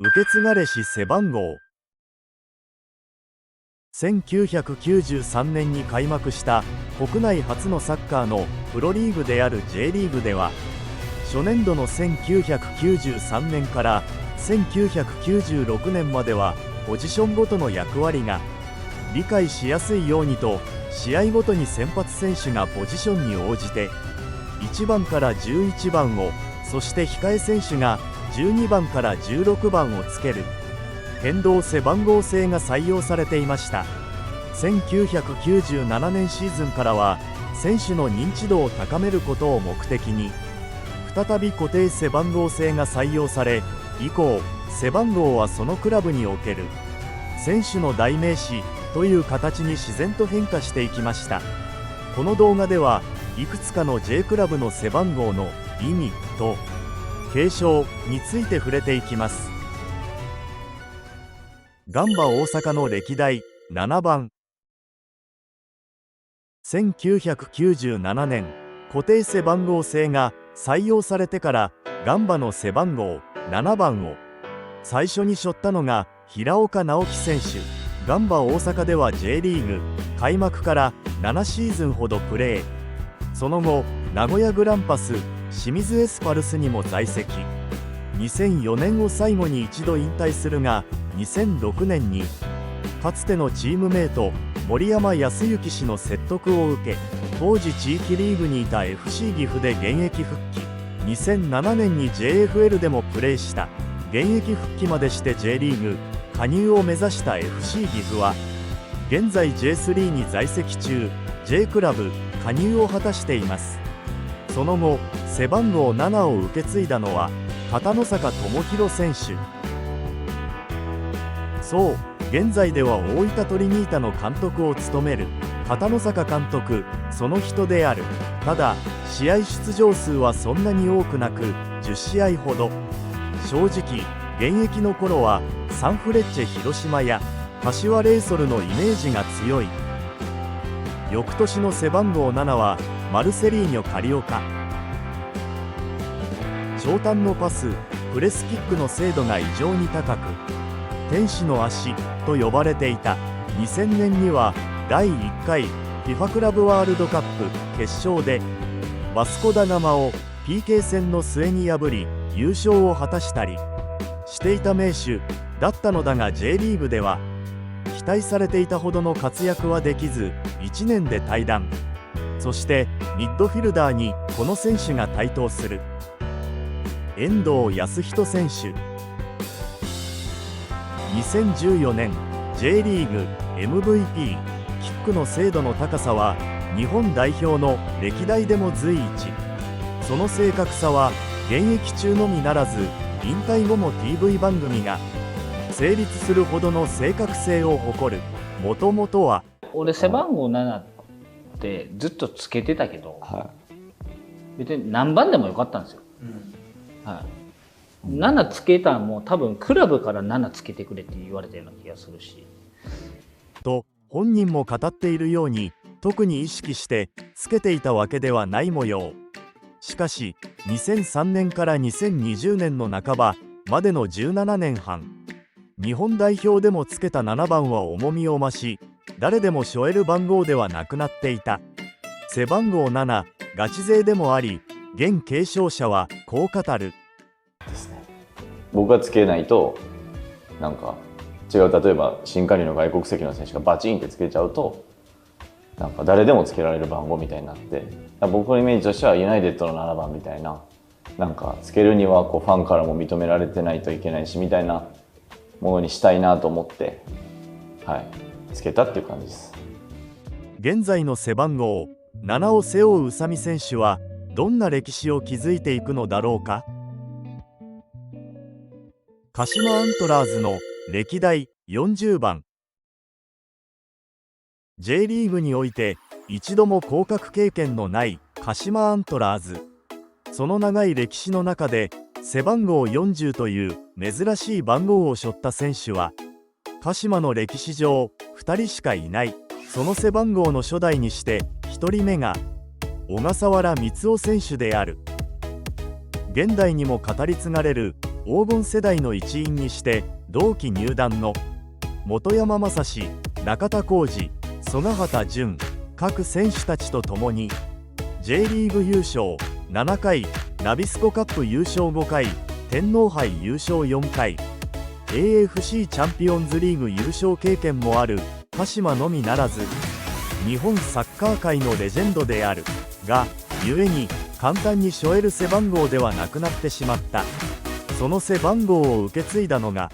受け継がれし背番号。1993年に開幕した国内初のサッカーのプロリーグである J リーグでは、初年度の1993年から1996年まではポジションごとの役割が理解しやすいようにと、試合ごとに先発選手がポジションに応じて1番から11番を、そして控え選手が12番から16番をつける変動背番号制が採用されていました。1997年シーズンからは選手の認知度を高めることを目的に再び固定背番号制が採用され、以降背番号はそのクラブにおける選手の代名詞という形に自然と変化していきました。この動画ではいくつかの J クラブの背番号の意味と継承について触れていきます。ガンバ大阪の歴代7番。1997年固定背番号制が採用されてから、ガンバの背番号7番を最初に背負ったのが平岡直樹選手。ガンバ大阪では J リーグ開幕から7シーズンほどプレー。その後名古屋グランパス、清水エスパルスにも在籍。2004年を最後に一度引退するが、2006年にかつてのチームメイト森山康之氏の説得を受け、当時地域リーグにいた FC 岐阜で現役復帰。2007年に JFL でもプレーした。現役復帰までして J リーグ加入を目指した FC 岐阜は現在 J3 に在籍中。 J クラブ加入を果たしています。その後背番号7を受け継いだのは片野坂智弘選手。そう、現在では大分トリニータの監督を務める片野坂監督その人である。ただ試合出場数はそんなに多くなく10試合ほど。正直現役の頃はサンフレッチェ広島や柏レイソルのイメージが強い。翌年の背番号7はマルセリーニョカリオカ。長短のパス、プレスキックの精度が異常に高く、天使の足と呼ばれていた。2000年には第1回 FIFA クラブワールドカップ決勝でバスコダガマを PK 戦の末に破り優勝を果たしたりしていた名手だったのだが、 J リーグでは期待されていたほどの活躍はできず1年で退団。そしてミッドフィルダーにこの選手が台頭する。遠藤保仁選手。2014年 J リーグ MVP。 キックの精度の高さは日本代表の歴代でも随一。その正確さは現役中のみならず引退後も TV 番組が成立するほどの正確性を誇る。もともとは俺背番号7ってずっとつけてたけど、別に何番でもよかったんですよ。7つけたのも多分クラブから7つけてくれって言われたような気がするし。と本人も語っているように特に意識してつけていたわけではない模様。しかし2003年から2020年の半ばまでの17年半、日本代表でもつけた7番は重みを増し、誰でも背負える番号ではなくなっていた。背番号7ガチ勢でもあり、現継承者はこう語る。僕がつけないとなんか違う、例えば新加入の外国籍の選手がバチンってつけちゃうとなんか誰でもつけられる番号みたいになって、僕のイメージとしてはユナイテッドの7番みたいな、なんかつけるにはこうファンからも認められてないといけないしみたいなものにしたいなと思って、つけたっていう感じです。現在の背番号7を背負う宇佐美選手はどんな歴史を築いていくのだろうか。鹿島アントラーズの歴代40番。 J リーグにおいて一度も降格経験のない鹿島アントラーズ。その長い歴史の中で背番号40という珍しい番号を背負った選手は鹿島の歴史上2人しかいない。その背番号の初代にして1人目が小笠原満男選手である。現代にも語り継がれる黄金世代の一員にして同期入団の本山雅史、中田浩二、曽ヶ畑潤各選手たちと共に J リーグ優勝7回、ナビスコカップ優勝5回、天皇杯優勝4回、 AFC チャンピオンズリーグ優勝経験もある鹿島のみならず、日本サッカー界のレジェンドであるがゆえに簡単に背負える背番号ではなくなってしまった。その背番号を受け継いだのが、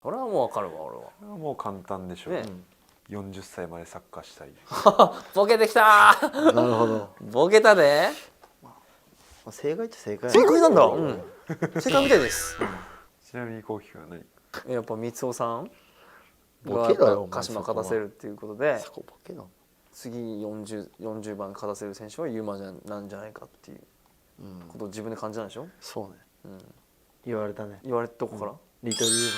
それはもう分かるわ俺は。これはもう簡単でしょう、ね、40歳までサッカーしたい。ボケてきたーなるほど。ボケたで。正解って正解。正解なんだ。正解みたいです。ちなみにこうきくんは何？やっぱ三尾さんボケろよが鹿島勝たせるっていうことで、そこボケなの。次40番勝たせる選手はユーマなんじゃないかっていうことを自分で感じたんでしょ。そうね。言われたね。言われたとこから。リトルユー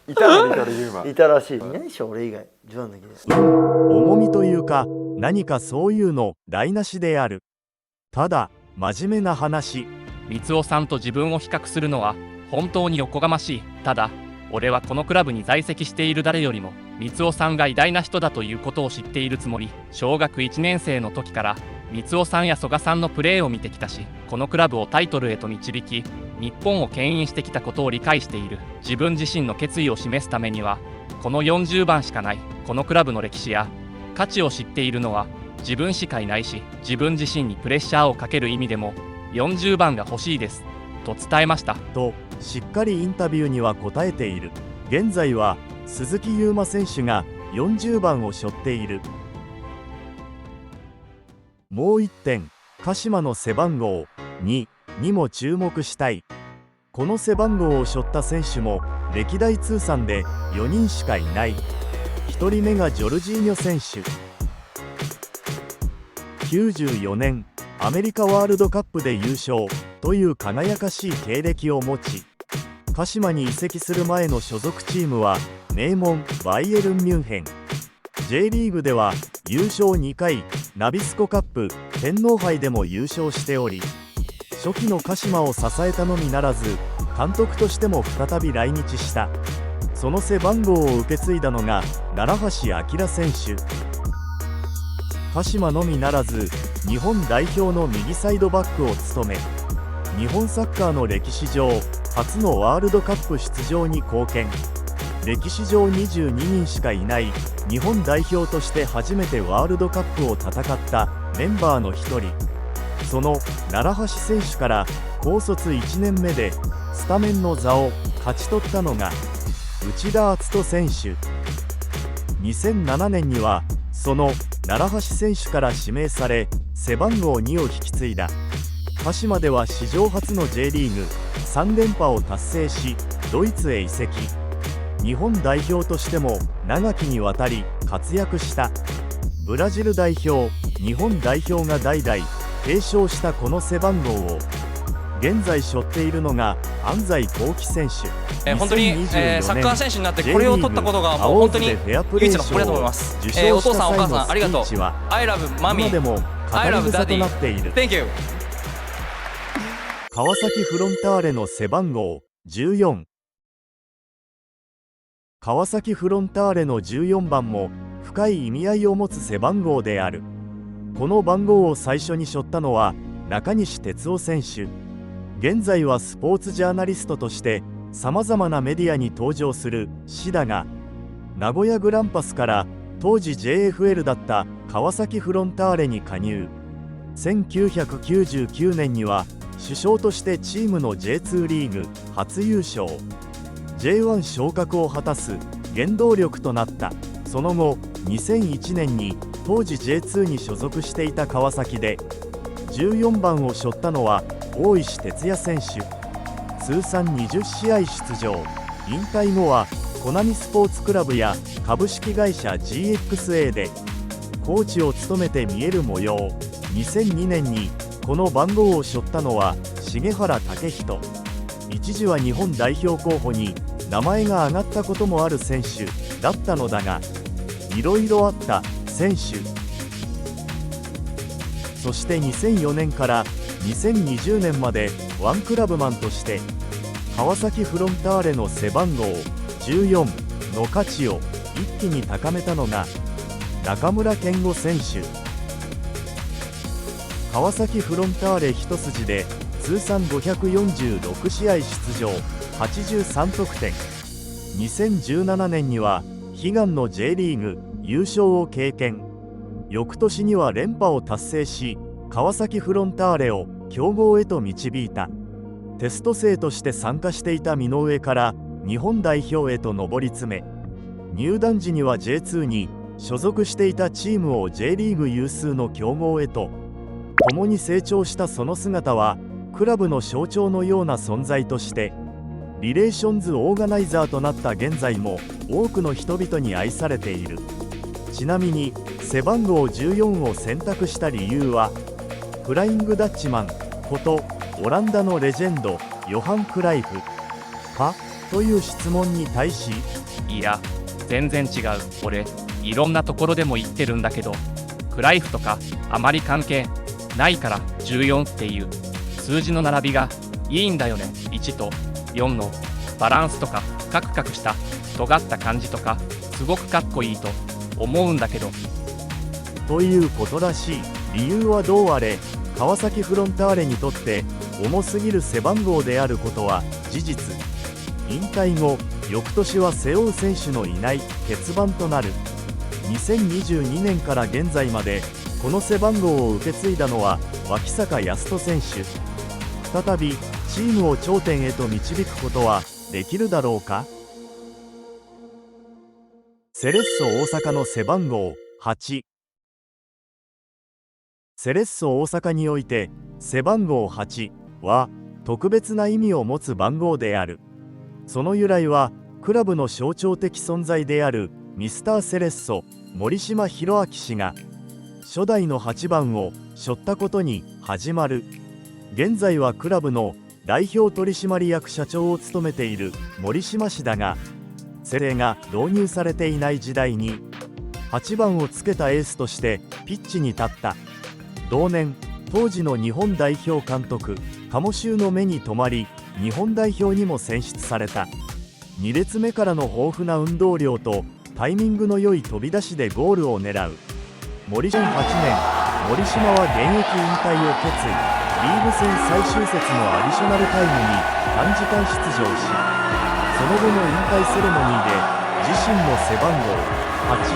いたのリトルユーママンいたらしい。いないでしょ俺以外。冗談だけで。重みというか何かそういうの台無しである。ただ真面目な話、三尾さんと自分を比較するのは本当におこがましい。ただ俺はこのクラブに在籍している誰よりも三尾さんが偉大な人だということを知っているつもり。小学1年生の時から三尾さんや曽我さんのプレーを見てきたし、このクラブをタイトルへと導き日本を牽引してきたことを理解している。自分自身の決意を示すためにはこの40番しかない。このクラブの歴史や価値を知っているのは自分しかいないし、自分自身にプレッシャーをかける意味でも40番が欲しいですと伝えましたとしっかりインタビューには答えている。現在は鈴木優馬選手が40番を背負っている。もう1点、鹿島の背番号2にも注目したい。この背番号を背負った選手も歴代通算で4人しかいない。1人目がジョルジーニョ選手。94年アメリカワールドカップで優勝という輝かしい経歴を持ち、鹿島に移籍する前の所属チームは名門バイエルンミュンヘン。 J リーグでは優勝2回、ナビスコカップ、天皇杯でも優勝しており、初期の鹿島を支えたのみならず監督としても再び来日した。その背番号を受け継いだのが楢橋明選手。鹿島のみならず日本代表の右サイドバックを務め、日本サッカーの歴史上初のワールドカップ出場に貢献。歴史上22人しかいない日本代表として初めてワールドカップを戦ったメンバーの一人。その楢橋選手から高卒1年目でスタメンの座を勝ち取ったのが内田篤人選手。2007年にはその楢橋選手から指名され背番号2を引き継いだ。鹿島では史上初の J リーグ3連覇を達成し、ドイツへ移籍。日本代表としても長きにわたり活躍した。ブラジル代表、日本代表が代々継承したこの背番号を現在背負っているのが安西幸輝選手。本当に、サッカー選手になってこれを取ったことがもう本当に唯一の誇りだと思います。お父さんお母さんありがとう。I love mommy。今でも語り草となっている。 Thank you。川崎フロンターレの背番号14。川崎フロンターレの14番も深い意味合いを持つ背番号である。この番号を最初に背負ったのは中西哲生選手。現在はスポーツジャーナリストとしてさまざまなメディアに登場する志田が、名古屋グランパスから当時 JFL だった川崎フロンターレに加入。1999年には主将としてチームの J2 リーグ初優勝、 J1 昇格を果たす原動力となった。その後2001年に当時 J2 に所属していた川崎で14番を背負ったのは大石哲也選手。通算20試合出場。引退後はコナミスポーツクラブや株式会社 GXA でコーチを務めて見える模様。2002年にこの番号を背負ったのは重原武人。一時は日本代表候補に名前が挙がったこともある選手だったのだが、いろいろあった選手。そして2004年から2020年までワンクラブマンとして川崎フロンターレの背番号14の価値を一気に高めたのが中村健吾選手。川崎フロンターレ一筋で通算546試合出場、83得点。2017年には悲願の J リーグ優勝を経験。翌年には連覇を達成し、川崎フロンターレを強豪へと導いた。テスト生として参加していた身の上から日本代表へと上り詰め、入団時には J2 に所属していたチームを J リーグ有数の強豪へと共に成長した。その姿はクラブの象徴のような存在としてリレーションズオーガナイザーとなった現在も多くの人々に愛されている。ちなみに背番号14を選択した理由はフライングダッチマンことオランダのレジェンドヨハン・クライフかという質問に対し、いや全然違う、俺いろんなところでも言ってるんだけど、クライフとかあまり関係ないから14っていう数字の並びがいいんだよね。1と4のバランスとかカクカクした尖った感じとかすごくかっこいいと思うんだけど。ということらしい。理由はどうあれ川崎フロンターレにとって重すぎる背番号であることは事実。引退後翌年は背負う選手のいない欠番となる。2022年から現在までこの背番号を受け継いだのは脇坂泰斗選手。再びチームを頂点へと導くことはできるだろうか。セレッソ大阪の背番号8。セレッソ大阪において背番号8は特別な意味を持つ番号である。その由来はクラブの象徴的存在であるミスターセレッソ森島弘明氏が初代の8番を背負ったことに始まる。現在はクラブの代表取締役社長を務めている森島氏だが、セレが導入されていない時代に8番をつけたエースとしてピッチに立った。同年当時の日本代表監督鴨修の目に留まり日本代表にも選出された。2列目からの豊富な運動量とタイミングの良い飛び出しでゴールを狙う。森島8年森島は現役引退を決意。リーグ戦最終節のアディショナルタイムに短時間出場し、その後の引退セレモニーで自身の背番号8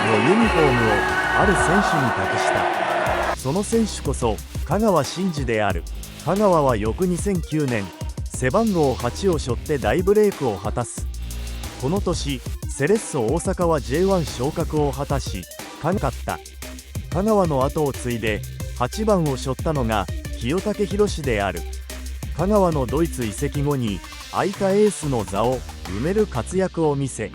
のユニフォームをある選手に託した。その選手こそ香川真司である。香川は翌2009年背番号8を背負って大ブレイクを果たす。この年セレッソ大阪は J1 昇格を果たし勝った。香川の後を継いで8番を背負ったのが清武宏である。香川のドイツ移籍後に空いたエースの座を埋める活躍を見せ、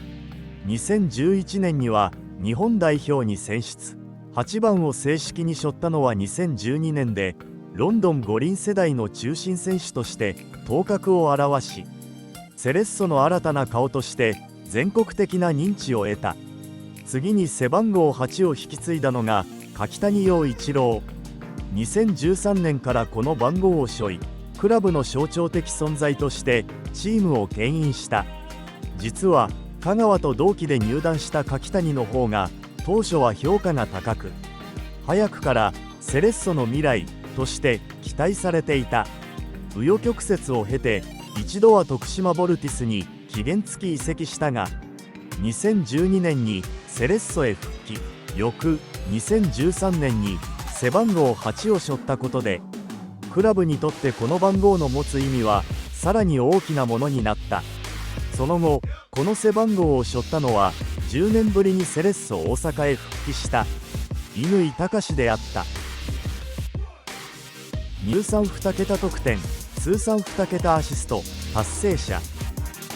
2011年には日本代表に選出。8番を正式に背負ったのは2012年で、ロンドン五輪世代の中心選手として頭角を現し、セレッソの新たな顔として全国的な認知を得た。次に背番号8を引き継いだのが柿谷陽一郎。2013年からこの番号を背負い、クラブの象徴的存在としてチームを牽引した。実は香川と同期で入団した柿谷の方が当初は評価が高く、早くからセレッソの未来として期待されていた。紆余曲折を経て一度は徳島ボルティスに期限付き移籍したが、2012年にセレッソへ復帰。翌2013年に背番号8を背負ったことで、クラブにとってこの番号の持つ意味はさらに大きなものになった。その後この背番号を背負ったのは10年ぶりにセレッソ大阪へ復帰した乾隆であった。入産2桁得点、通算2桁アシスト達成者。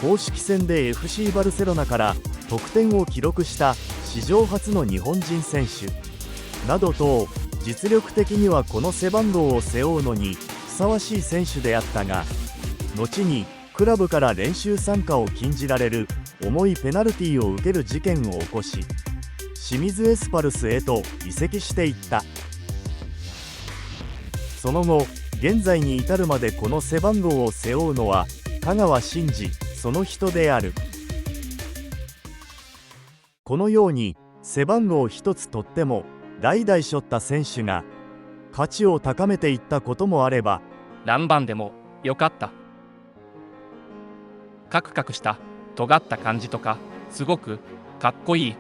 公式戦で FC バルセロナから得点を記録した史上初の日本人選手などと、実力的にはこの背番号を背負うのにふさわしい選手であったが、後にクラブから練習参加を禁じられる重いペナルティーを受ける事件を起こし、清水エスパルスへと移籍していった。その後現在に至るまでこの背番号を背負うのは香川真司その人である。このように背番号一つとっても代々背負った選手が価値を高めていったこともあれば、何番でもよかった。カクカクした尖った感じとかすごくかっこいい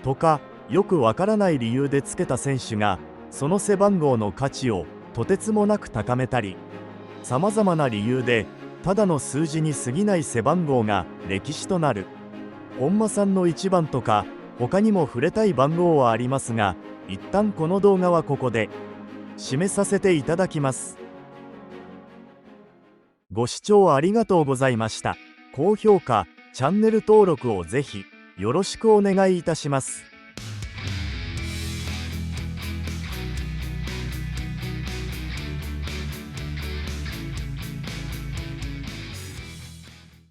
とかよくわからない理由でつけた選手がその背番号の価値をとてつもなく高めたり、さまざまな理由でただの数字に過ぎない背番号が歴史となる。本間さんの1番とか他にも触れたい番号はありますが、一旦この動画はここで締めさせていただきます。ご視聴ありがとうございました。高評価、チャンネル登録をぜひよろしくお願いいたします。